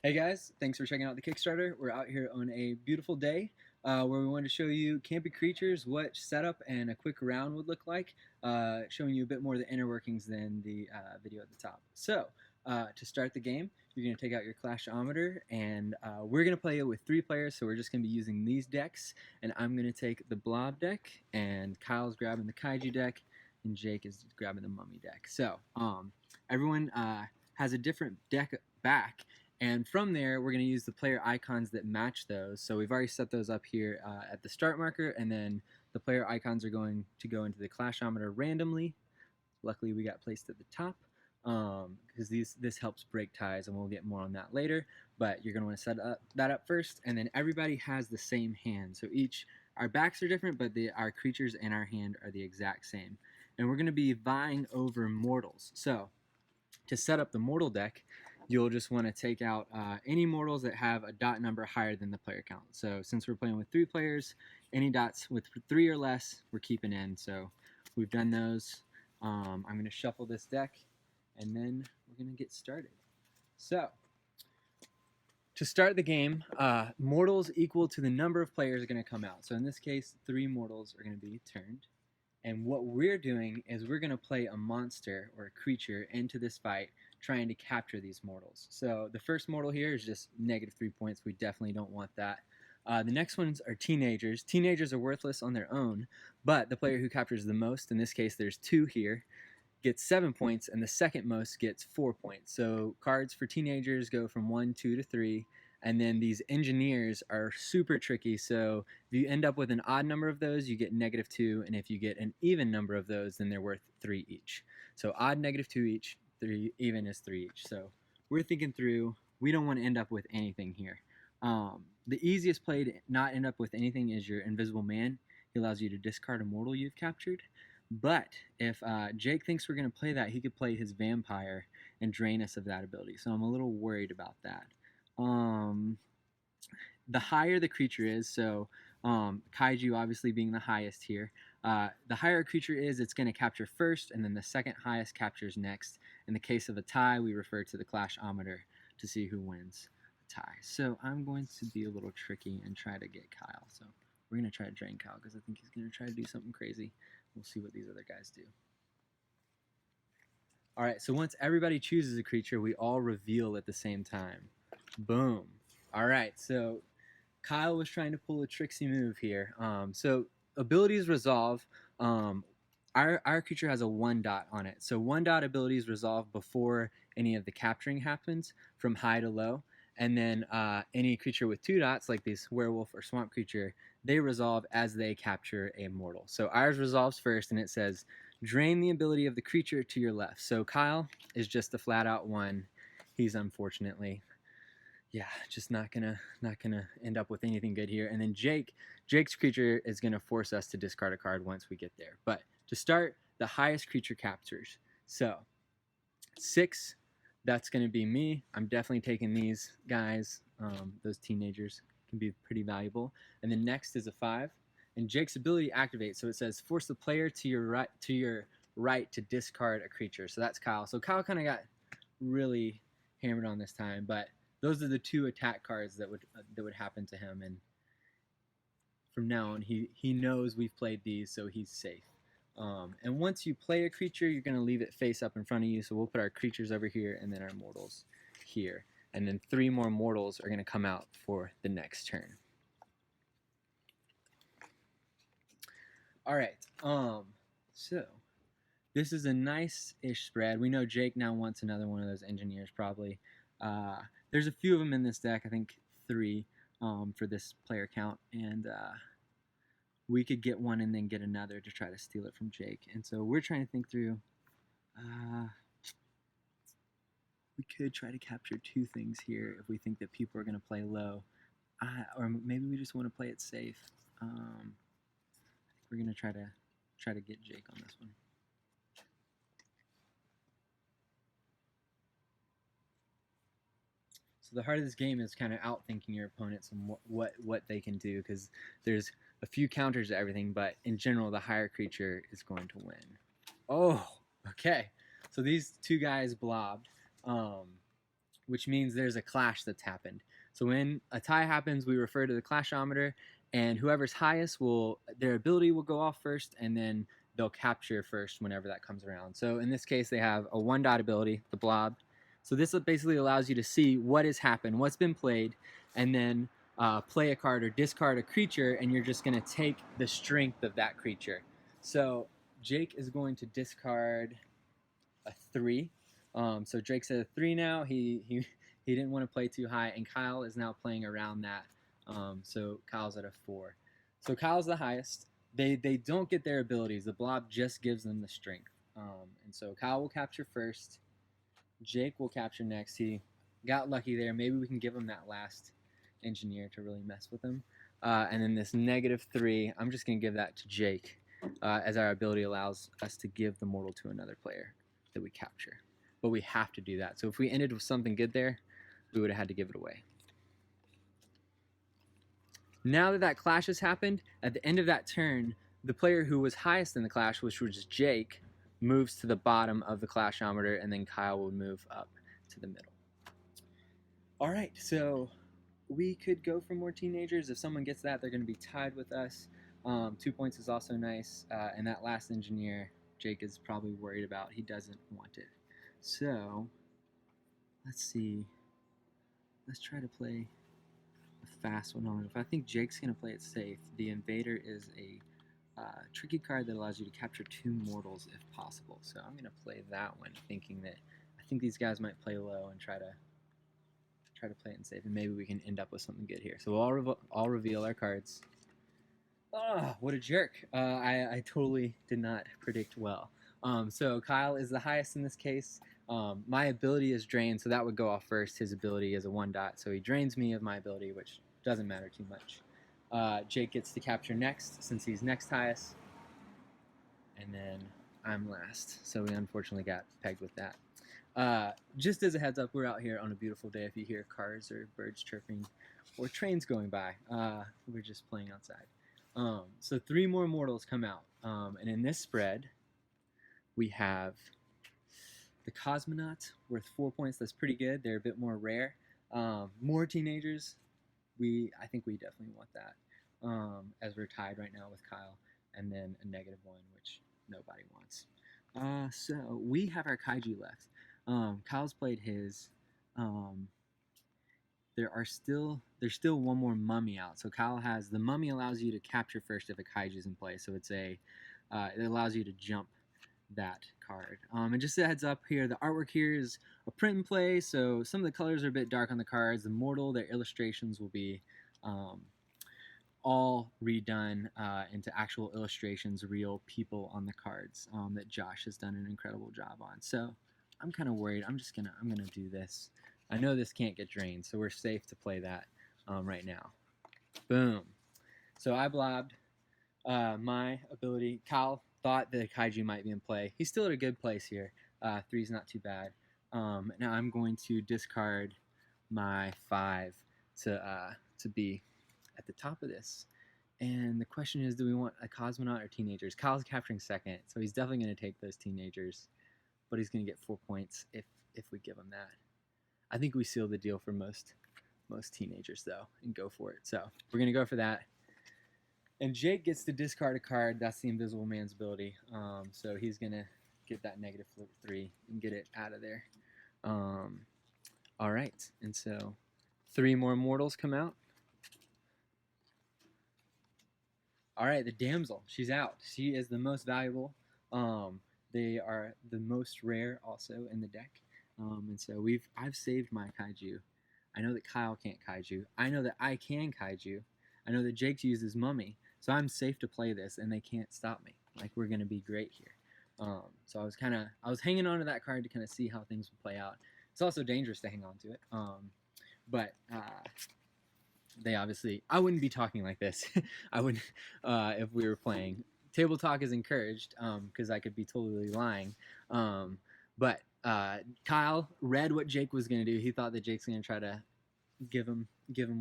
Hey guys, thanks for checking out the Kickstarter. We're out here on a beautiful day where we wanted to show you Campy Creatures, what setup and a quick round would look like, showing you a bit more of the inner workings than the video at the top. So, to start the game, you're going to take out your Clashometer, and we're going to play it with 3 players, so we're just going to be using these decks, and I'm going to take the Blob deck, and Kyle's grabbing the Kaiju deck, and Jake is grabbing the Mummy deck. So, everyone has a different deck back, and from there, we're going to use the player icons that match those. So we've already set those up here at the start marker, and then the player icons are going to go into the Clashometer randomly. Luckily, we got placed at the top because this helps break ties, and we'll get more on that later. But you're going to want to set that up first, and then everybody has the same hand. So our backs are different, but our creatures and our hand are the exact same. And we're going to be vying over mortals. So to set up the mortal deck, you'll just want to take out any mortals that have a dot number higher than the player count. So since we're playing with 3 players, any dots with 3 or less, we're keeping in. So we've done those. I'm going to shuffle this deck, and then we're going to get started. So to start the game, mortals equal to the number of players are going to come out. So in this case, 3 mortals are going to be turned. And what we're doing is we're going to play a monster or a creature into this fight trying to capture these mortals. So the first mortal here is just -3 points. We definitely don't want that. The next ones are teenagers. Teenagers are worthless on their own, but the player who captures the most, in this case there's 2 here, gets 7 points, and the second most gets 4 points. So cards for teenagers go from 1, 2 to 3, and then these engineers are super tricky. So if you end up with an odd number of those, you get -2, and if you get an even number of those, then they're worth 3 each. So odd -2 each, 3 even is 3 each. So we're thinking through, we don't want to end up with anything here. The easiest play to not end up with anything is your Invisible Man. He allows you to discard a mortal you've captured. But if Jake thinks we're going to play that, he could play his Vampire and drain us of that ability. So I'm a little worried about that. The higher the creature is, so Kaiju obviously being the highest here, the higher a creature is, it's going to capture first, and then the second highest captures next. In the case of a tie, we refer to the Clashometer to see who wins the tie. So I'm going to be a little tricky and try to get Kyle. So we're going to try to drain Kyle because I think he's going to try to do something crazy. We'll see what these other guys do. All right, so once everybody chooses a creature, we all reveal at the same time. Boom. All right, so Kyle was trying to pull a tricksy move here. So abilities resolve. Our creature has a 1 dot on it. So 1 dot abilities resolve before any of the capturing happens from high to low. And then any creature with 2 dots, like this werewolf or swamp creature, they resolve as they capture a mortal. So ours resolves first, and it says, drain the ability of the creature to your left. So Kyle is just a flat out 1. He's unfortunately, yeah, just not gonna end up with anything good here. And then Jake's creature is gonna force us to discard a card once we get there. But to start, the highest creature captures. So 6, that's gonna be me. I'm definitely taking these guys. Those teenagers can be pretty valuable. And then next is a 5. And Jake's ability activates. So it says force the player to your right to discard a creature. So that's Kyle. So Kyle kind of got really hammered on this time, but those are the 2 attack cards that would happen to him. And from now on, he knows we've played these, so he's safe. And once you play a creature, you're going to leave it face up in front of you. So we'll put our creatures over here, and then our mortals here. And then 3 more mortals are going to come out for the next turn. All right. So this is a nice-ish spread. We know Jake now wants another one of those engineers probably. There's a few of them in this deck. I think 3 for this player count, and we could get one and then get another to try to steal it from Jake. And so we're trying to think through. We could try to capture 2 things here if we think that people are going to play low, or maybe we just want to play it safe. I think we're going to try to get Jake on this one. So the heart of this game is kind of outthinking your opponents and what they can do, because there's a few counters to everything, but in general, the higher creature is going to win. Oh, okay. So these 2 guys blobbed. which means there's a clash that's happened. So when a tie happens, we refer to the clashometer, and whoever's highest their ability will go off first, and then they'll capture first whenever that comes around. So in this case, they have a 1-dot ability, the blob. So this basically allows you to see what has happened, what's been played, and then play a card or discard a creature, and you're just going to take the strength of that creature. So Jake is going to discard a 3. So Drake's at a 3 now. He didn't want to play too high, and Kyle is now playing around that. So Kyle's at a 4. So Kyle's the highest. They don't get their abilities. The blob just gives them the strength. And so Kyle will capture first. Jake will capture next. He got lucky there. Maybe we can give him that last engineer to really mess with him. And then this -3, I'm just going to give that to Jake, as our ability allows us to give the mortal to another player that we capture. But we have to do that. So if we ended with something good there, we would have had to give it away. Now that clash has happened, at the end of that turn, the player who was highest in the clash, which was Jake, moves to the bottom of the clashometer, and then Kyle will move up to the middle. All right, so we could go for more teenagers. If someone gets that, they're going to be tied with us. 2 points is also nice, and that last engineer, Jake is probably worried about. He doesn't want it. So let's see. Let's try to play a fast one on it. If I think Jake's going to play it safe, the Invader is a tricky card that allows you to capture 2 mortals if possible. So I'm going to play that one, thinking that I think these guys might play low and try to play it in safe, and maybe we can end up with something good here. So we'll all reveal our cards. Oh, what a jerk. I totally did not predict well. So Kyle is the highest in this case. My ability is drained, so that would go off first. His ability is a 1-dot, so he drains me of my ability, which doesn't matter too much. Jake gets to capture next, since he's next highest. And then I'm last, so we unfortunately got pegged with that. Just as a heads up, we're out here on a beautiful day. If you hear cars or birds chirping or trains going by, we're just playing outside. So 3 more mortals come out, and in this spread we have the Cosmonaut worth 4 points. That's pretty good. They're a bit more rare. More teenagers. I think we definitely want that, as we're tied right now with Kyle, and then a -1, which nobody wants. So we have our Kaiju left. Kyle's played his. There's still one more mummy out. So Kyle has the mummy, allows you to capture first if a Kaiju's in play. So it's it allows you to jump that card. And just a heads up here, the artwork here is a print and play, so some of the colors are a bit dark on the cards. The mortal, their illustrations will be all redone into actual illustrations, real people on the cards, that Josh has done an incredible job on. So I'm kind of worried. I'm gonna do this. I know this can't get drained, so we're safe to play that right now. Boom. So I blobbed my ability. Kyle thought that Kaiju might be in play. He's still at a good place here. 3's not too bad. Now I'm going to discard my 5 to be at the top of this. And the question is, do we want a Cosmonaut or teenagers? Kyle's capturing second, so he's definitely going to take those teenagers, but he's going to get 4 points if we give him that. I think we seal the deal for most teenagers, though, and go for it. So we're going to go for that. And Jake gets to discard a card. That's the Invisible Man's ability. So he's going to get that -3 and get it out of there. All right. And so 3 more mortals come out. All right, the damsel. She's out. She is the most valuable. They are the most rare also in the deck. And so I've saved my Kaiju. I know that Kyle can't Kaiju. I know that I can Kaiju. I know that Jake's used his mummy. So I'm safe to play this, and they can't stop me. Like, we're going to be great here. So I was hanging on to that card to kind of see how things would play out. It's also dangerous to hang on to it. But they obviously, I wouldn't be talking like this. I would, if we were playing. Table talk is encouraged, because I could be totally lying. But Kyle read what Jake was going to do. He thought that Jake's going to try to give him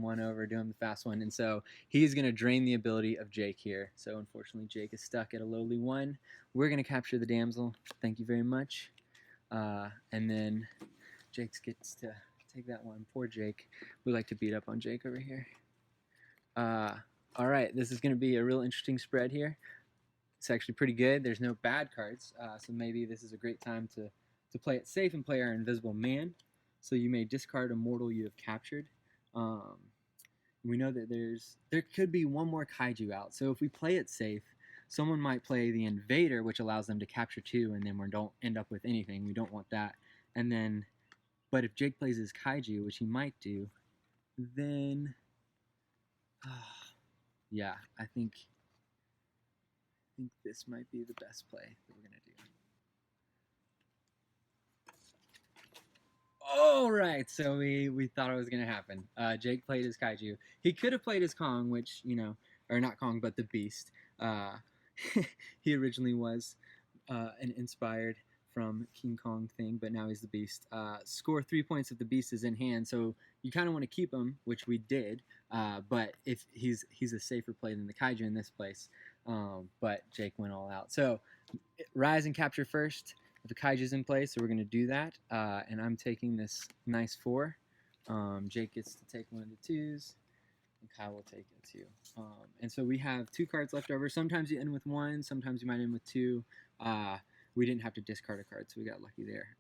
one over, do him the fast one, and so he's going to drain the ability of Jake here. So unfortunately, Jake is stuck at a lowly 1. We're going to capture the damsel. Thank you very much. And then Jake gets to take that one. Poor Jake. We like to beat up on Jake over here. All right, this is going to be a real interesting spread here. It's actually pretty good. There's no bad cards, so maybe this is a great time to play it safe and play our Invisible Man. So you may discard a mortal you have captured. We know that there could be one more kaiju out. So if we play it safe, someone might play the Invader, which allows them to capture 2, and then we don't end up with anything. We don't want that. And then, but if Jake plays his kaiju, which he might do, then, yeah, I think this might be the best play that we're gonna do. All right, so we thought it was gonna happen. Jake played his kaiju. He could have played his Kong, which or not Kong, but the Beast. He originally was an inspired from King Kong thing, but now he's the Beast. Score 3 points if the Beast is in hand, so you kind of want to keep him, which we did. But if he's a safer play than the kaiju in this place. But Jake went all out. So rise and capture first. The kaiju's in place, so we're going to do that. And I'm taking this nice 4. Jake gets to take one of the 2s, and Kyle will take a 2. And so we have 2 cards left over. Sometimes you end with 1, sometimes you might end with 2. We didn't have to discard a card, so we got lucky there.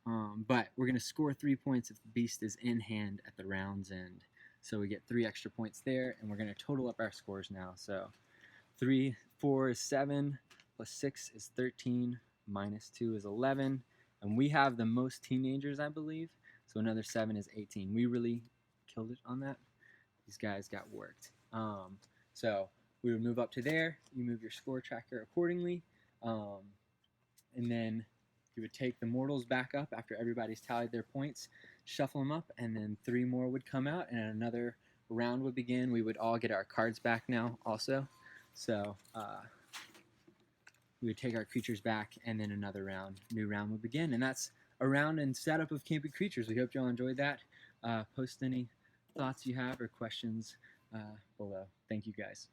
But we're going to score 3 points if the Beast is in hand at the round's end. So we get 3 extra points there, and we're going to total up our scores now. So 3, 4 is 7, plus 6 is 13, minus 2 is 11, and we have the most teenagers, I believe, so another 7 is 18. We really killed it on that. These guys got worked. So we would move up to there. You move your score tracker accordingly, and then you would take the mortals back up after everybody's tallied their points, shuffle them up, and then 3 more would come out, and another round would begin. We would all get our cards back now also. So we would take our creatures back, and then another new round would begin. And that's a round and setup of Campy Creatures. We hope y'all enjoyed that. Post any thoughts you have or questions below. Thank you guys.